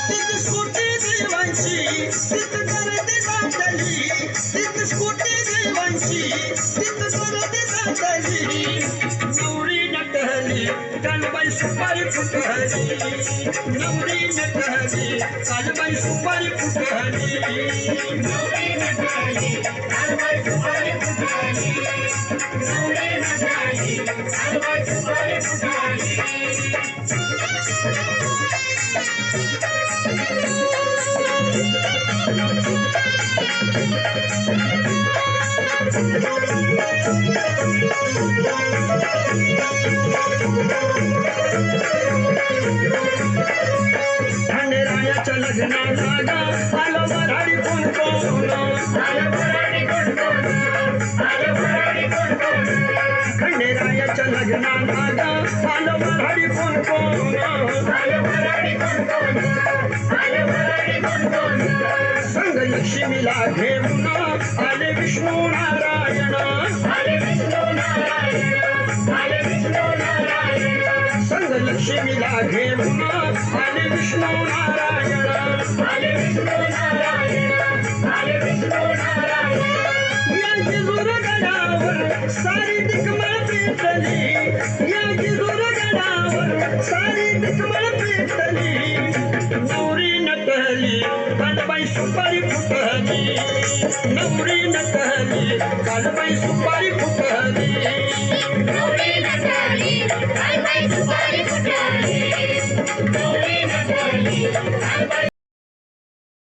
तिथं स्कूटी देवांची तिथं गर्दी दाटली तिथं स्कूटी देवांची तिथं गर्दी दाटली नवरी नटली कालबाई सुपारी फुटली नवरी नटली कालबाई सुपारी फुटली नवरी नटली कालबाई सुपारी फुटली नवरी नटली कालबाई सुपारी फुटली खंडेरायाच्या लग्नाला आलो वऱ्हाडी कोण कोण आलो वऱ्हाडी कोण कोण आलो वऱ्हाडी कोण कोण खंडेरायाच्या लग्नाला आलो वऱ्हाडी कोण कोण आलो वऱ्हाडी कोण कोण आलो वऱ्हाडी कोण कोण संग लक्ष्मीला घेऊन आले विष्णू नारायण आले विष्णू नारायण आले विष्णू नारायण संग लक्ष्मीला घेऊन आले विष्णू नारायण आले विष्णू नारायण आले विष्णू नारायण या जिजुरगडावर सारी दिकमळ पेटली या जिजुरगडावर सारी दिकमळ पेटली नवरी नटली कालबाई सुपारी फुटली नवरी नटली कालबाई सुपारी फुटली नवरी नटली कालबाई सुपारी फुटली